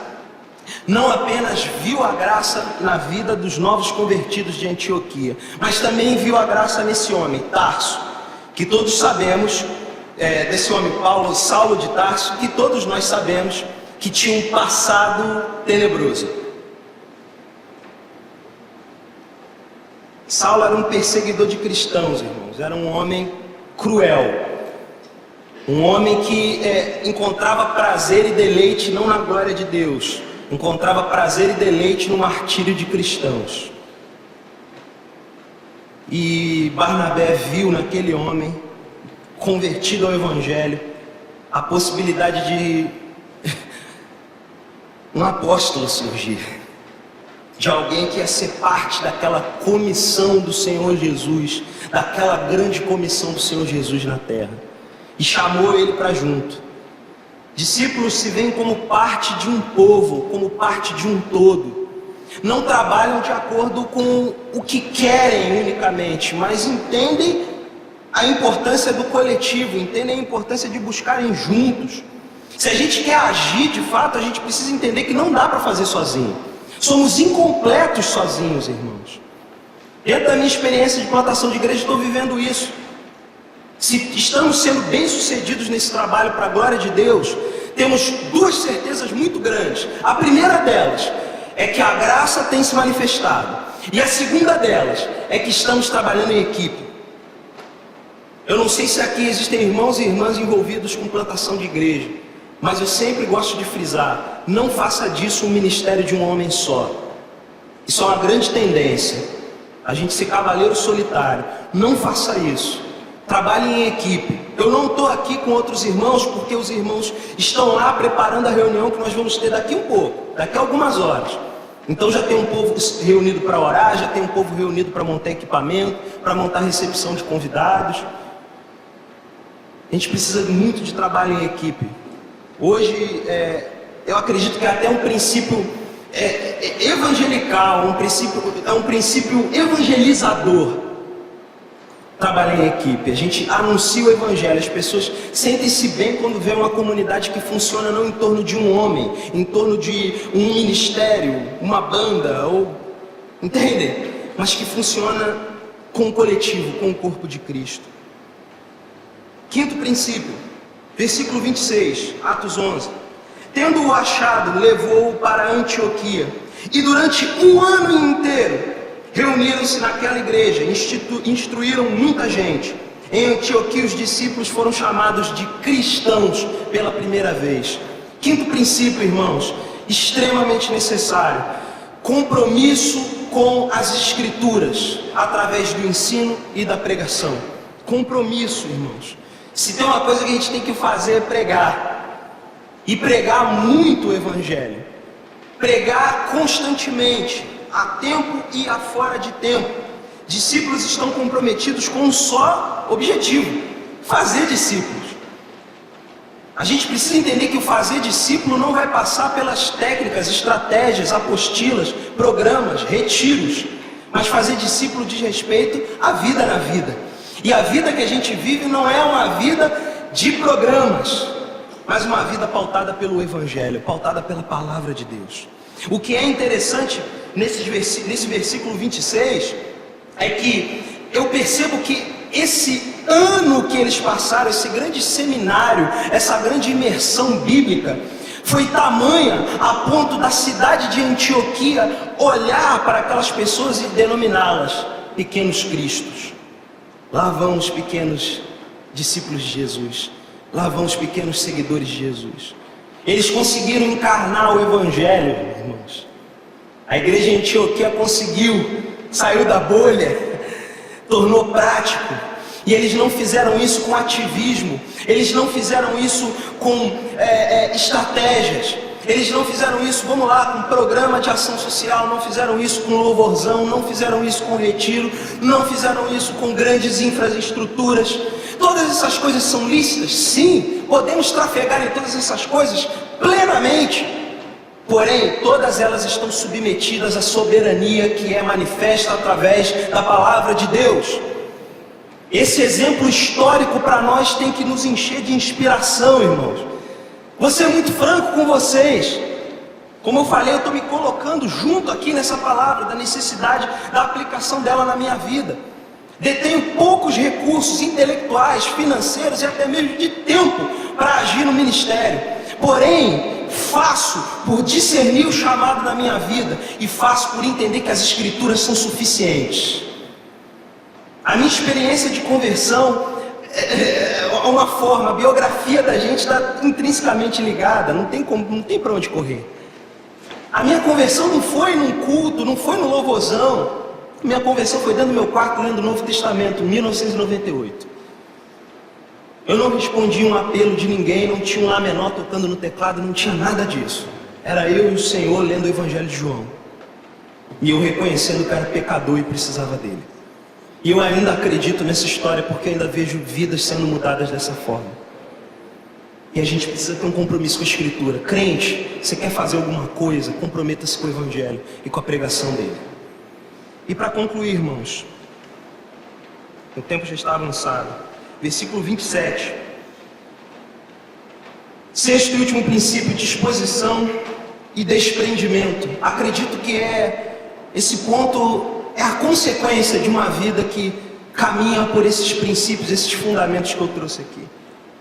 não apenas viu a graça na vida dos novos convertidos de Antioquia, mas também viu a graça nesse homem, Tarso, que todos sabemos, desse homem Saulo de Tarso, que todos nós sabemos que tinha um passado tenebroso. Saulo era um perseguidor de cristãos, irmãos, era um homem cruel. Um homem que encontrava prazer e deleite não na glória de Deus, encontrava prazer e deleite no martírio de cristãos. E Barnabé viu naquele homem, convertido ao Evangelho, a possibilidade de um apóstolo surgir, de alguém que ia ser parte daquela comissão do Senhor Jesus, daquela grande comissão do Senhor Jesus na terra, e chamou ele para junto. Discípulos se veem como parte de um povo, como parte de um todo. Não trabalham de acordo com o que querem unicamente, mas entendem a importância do coletivo, entendem a importância de buscarem juntos. Se a gente quer agir de fato, a gente precisa entender que não dá para fazer sozinho. Somos incompletos sozinhos, irmãos. Dentro da minha experiência de plantação de igreja, estou vivendo isso. Se estamos sendo bem-sucedidos nesse trabalho para a glória de Deus, temos duas certezas muito grandes. A primeira delas é que a graça tem se manifestado. E a segunda delas é que estamos trabalhando em equipe. Eu não sei se aqui existem irmãos e irmãs envolvidos com plantação de igreja, mas eu sempre gosto de frisar: não faça disso um ministério de um homem só. Isso é uma grande tendência, a gente ser cavaleiro solitário. Não faça isso. Trabalhe em equipe. Eu não estou aqui com outros irmãos porque os irmãos estão lá preparando a reunião que nós vamos ter daqui um pouco, daqui a algumas horas. Então já tem um povo reunido para orar, já tem um povo reunido para montar equipamento, para montar recepção de convidados. A gente precisa muito de trabalho em equipe. Hoje, eu acredito que é até um princípio evangelical, um princípio evangelizador. Trabalhar em equipe, a gente anuncia o evangelho. As pessoas sentem-se bem quando vê uma comunidade que funciona não em torno de um homem, em torno de um ministério, uma banda, entendem? Mas que funciona com o coletivo, com o corpo de Cristo. Quinto princípio, versículo 26, Atos 11. Tendo-o achado, levou-o para Antioquia, e durante um ano inteiro reuniram-se naquela igreja, instruíram muita gente. Em Antioquia os discípulos foram chamados de cristãos pela primeira vez. Quinto princípio, irmãos, extremamente necessário: compromisso com as escrituras, através do ensino e da pregação. Compromisso, irmãos. Se tem uma coisa que a gente tem que fazer é pregar. E pregar muito o evangelho. Pregar constantemente, a tempo e a fora de tempo. Discípulos estão comprometidos com um só objetivo: fazer discípulos. A gente precisa entender que o fazer discípulo não vai passar pelas técnicas, estratégias, apostilas, programas, retiros, mas fazer discípulo diz respeito à vida na vida. E a vida que a gente vive não é uma vida de programas, mas uma vida pautada pelo evangelho, pautada pela palavra de Deus. O que é interessante nesse versículo 26 é que eu percebo que esse ano que eles passaram, esse grande seminário, essa grande imersão bíblica, foi tamanha a ponto da cidade de Antioquia olhar para aquelas pessoas e denominá-las pequenos cristos. Lá vão os pequenos discípulos de Jesus, lá vão os pequenos seguidores de Jesus. Eles conseguiram encarnar o evangelho, irmãos. A igreja de Antioquia conseguiu, saiu da bolha, tornou prático. E eles não fizeram isso com ativismo, eles não fizeram isso com estratégias, eles não fizeram isso, vamos lá, com programa de ação social, não fizeram isso com louvorzão, não fizeram isso com retiro, não fizeram isso com grandes infraestruturas. Todas essas coisas são lícitas? Sim, podemos trafegar em todas essas coisas plenamente. Porém, todas elas estão submetidas à soberania que é manifesta através da palavra de Deus. Esse exemplo histórico para nós tem que nos encher de inspiração, irmãos. Vou ser muito franco com vocês. Como eu falei, eu estou me colocando junto aqui nessa palavra, da necessidade da aplicação dela na minha vida. Detenho poucos recursos intelectuais, financeiros e até mesmo de tempo para agir no ministério. Porém, faço por discernir o chamado da minha vida e faço por entender que as escrituras são suficientes. A minha experiência de conversão é uma forma, a biografia da gente está intrinsecamente ligada, não tem para onde correr. A minha conversão não foi num culto, não foi no louvorzão. Minha conversão foi dentro do meu quarto lendo o Novo Testamento, em 1998. Eu não respondi um apelo de ninguém, não tinha um Lá menor tocando no teclado, não tinha nada disso. Era eu e o Senhor lendo o Evangelho de João. E eu reconhecendo que era pecador e precisava dele. E eu ainda acredito nessa história porque ainda vejo vidas sendo mudadas dessa forma. E a gente precisa ter um compromisso com a Escritura. Crente, você quer fazer alguma coisa, comprometa-se com o Evangelho e com a pregação dele. E para concluir, irmãos, o tempo já está avançado. Versículo 27. Sexto e último princípio: disposição e desprendimento. Acredito que esse ponto é a consequência de uma vida que caminha por esses princípios, esses fundamentos que eu trouxe aqui.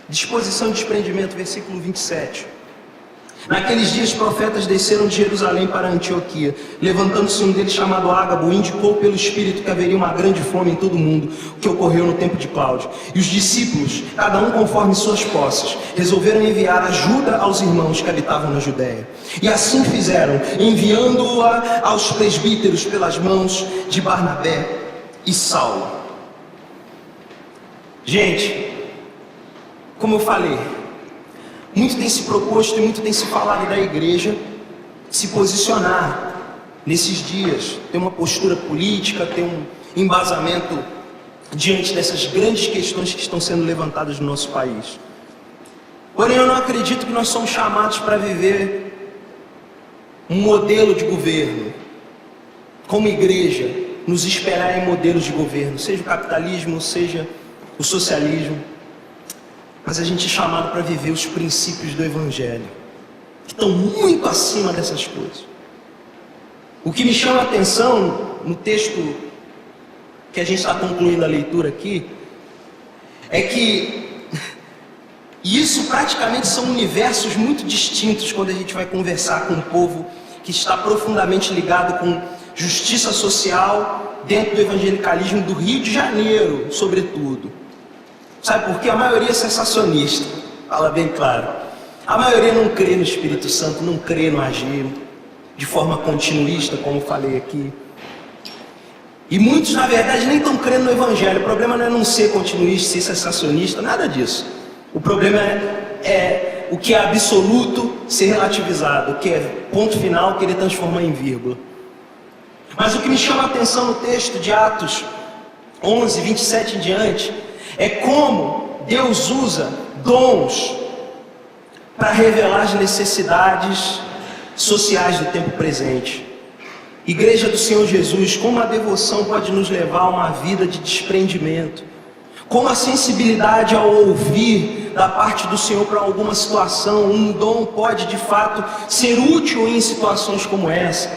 Disposição e desprendimento, versículo 27. Naqueles dias, profetas desceram de Jerusalém para Antioquia. Levantando-se um deles, chamado Ágabo, indicou pelo Espírito que haveria uma grande fome em todo o mundo, o que ocorreu no tempo de Cláudio. E os discípulos, cada um conforme suas posses, resolveram enviar ajuda aos irmãos que habitavam na Judéia. E assim fizeram, enviando-a aos presbíteros pelas mãos de Barnabé e Saulo. Gente, como eu falei, muito tem se proposto e muito tem se falado da igreja se posicionar nesses dias, ter uma postura política, ter um embasamento diante dessas grandes questões que estão sendo levantadas no nosso país. Porém, eu não acredito que nós somos chamados para viver um modelo de governo, como igreja, nos espelhar em modelos de governo, seja o capitalismo, seja o socialismo. Mas a gente é chamado para viver os princípios do Evangelho, que estão muito acima dessas coisas. O que me chama a atenção no texto que a gente está concluindo a leitura aqui, é que isso praticamente são universos muito distintos quando a gente vai conversar com um povo que está profundamente ligado com justiça social dentro do evangelicalismo do Rio de Janeiro, sobretudo. Sabe por quê? A maioria é sensacionista, fala bem claro. A maioria não crê no Espírito Santo, não crê no agir de forma continuista, como falei aqui. E muitos, na verdade, nem estão crendo no Evangelho. O problema não é não ser continuista, ser sensacionista, nada disso. O problema é o que é absoluto ser relativizado, o que é ponto final querer transformar em vírgula. Mas o que me chama a atenção no texto de Atos 11, 27 em diante, é como Deus usa dons para revelar as necessidades sociais do tempo presente. Igreja do Senhor Jesus, como a devoção pode nos levar a uma vida de desprendimento, como a sensibilidade ao ouvir da parte do Senhor para alguma situação, um dom pode de fato ser útil em situações como essa.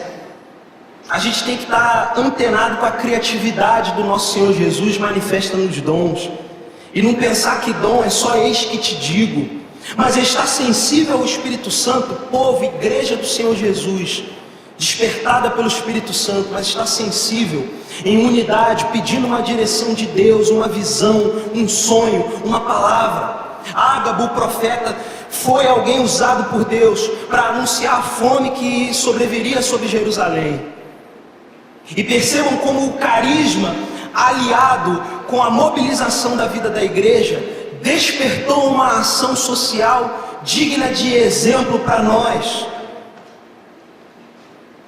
A gente tem que estar antenado com a criatividade do nosso Senhor Jesus manifesta nos dons, e não pensar que dom é só eis que te digo, mas estar sensível ao Espírito Santo, povo, igreja do Senhor Jesus, despertada pelo Espírito Santo, mas está sensível, em unidade, pedindo uma direção de Deus, uma visão, um sonho, uma palavra. Ágabo, o profeta, foi alguém usado por Deus para anunciar a fome que sobreviria sobre Jerusalém. E percebam como o carisma, aliado com a mobilização da vida da igreja, despertou uma ação social digna de exemplo para nós.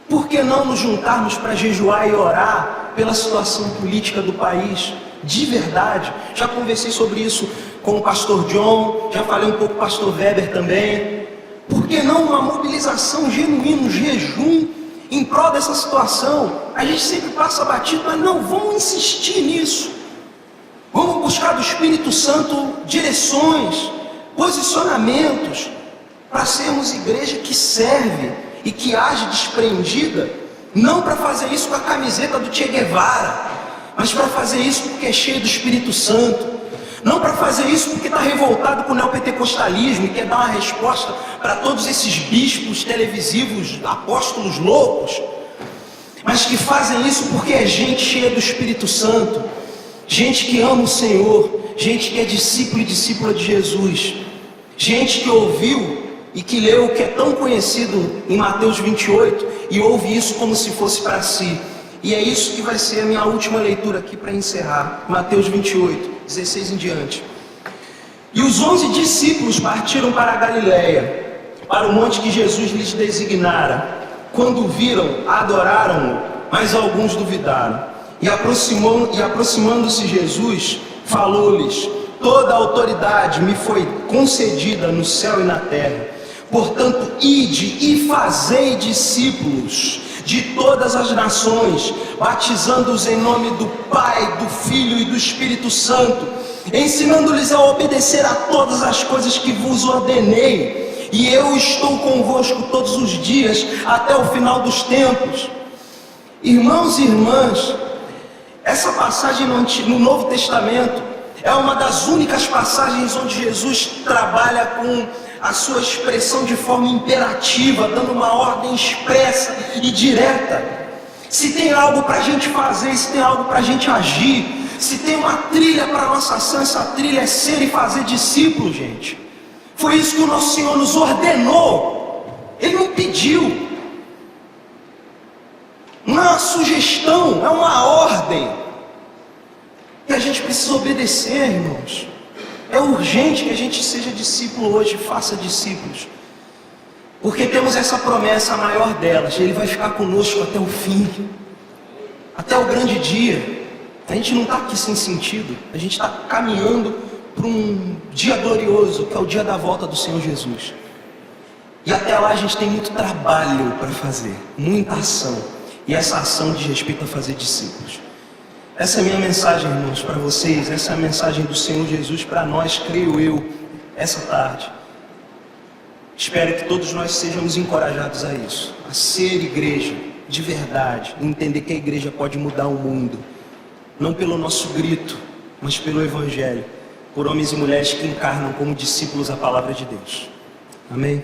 Por que não nos juntarmos para jejuar e orar pela situação política do país? De verdade, já conversei sobre isso com o pastor John, já falei um pouco com o pastor Weber também. Por que não uma mobilização genuína, um jejum em prol dessa situação? A gente sempre passa batido, mas não, vamos insistir nisso. Vamos buscar do Espírito Santo direções, posicionamentos, para sermos igreja que serve e que age desprendida, não para fazer isso com a camiseta do Che Guevara, mas para fazer isso porque é cheio do Espírito Santo, não para fazer isso porque está revoltado com o neopentecostalismo e quer dar uma resposta para todos esses bispos televisivos, apóstolos loucos, mas que fazem isso porque é gente cheia do Espírito Santo, gente que ama o Senhor, gente que é discípulo e discípula de Jesus, gente que ouviu e que leu o que é tão conhecido em Mateus 28 e ouve isso como se fosse para si. E é isso que vai ser a minha última leitura aqui para encerrar. Mateus 28, 16 em diante. E os 11 discípulos partiram para a Galiléia, para o monte que Jesus lhes designara. Quando o viram, adoraram-o, mas alguns duvidaram. E aproximando-se Jesus, falou-lhes: toda a autoridade me foi concedida no céu e na terra. Portanto, ide e fazei discípulos de todas as nações, batizando-os em nome do Pai, do Filho e do Espírito Santo, ensinando-lhes a obedecer a todas as coisas que vos ordenei. E eu estou convosco todos os dias, até o final dos tempos. Irmãos e irmãs, essa passagem no Novo Testamento é uma das únicas passagens onde Jesus trabalha com a sua expressão de forma imperativa, dando uma ordem expressa e direta. Se tem algo para a gente fazer, se tem algo para a gente agir, se tem uma trilha para a nossa ação, essa trilha é ser e fazer discípulos, gente. Foi isso que o nosso Senhor nos ordenou. Ele não pediu. Não é uma sugestão, é uma ordem. E a gente precisa obedecer, irmãos. É urgente que a gente seja discípulo hoje, faça discípulos. Porque temos essa promessa, a maior delas. Ele vai ficar conosco até o fim. Até o grande dia. A gente não está aqui sem sentido. A gente está caminhando para um dia glorioso, que é o dia da volta do Senhor Jesus. E até lá a gente tem muito trabalho para fazer. Muita ação. E essa ação diz respeito a fazer discípulos. Essa é a minha mensagem, irmãos, para vocês. Essa é a mensagem do Senhor Jesus para nós, creio eu, essa tarde. Espero que todos nós sejamos encorajados a isso. A ser igreja, de verdade. Entender que a igreja pode mudar o mundo. Não pelo nosso grito, mas pelo Evangelho. Por homens e mulheres que encarnam como discípulos a palavra de Deus. Amém?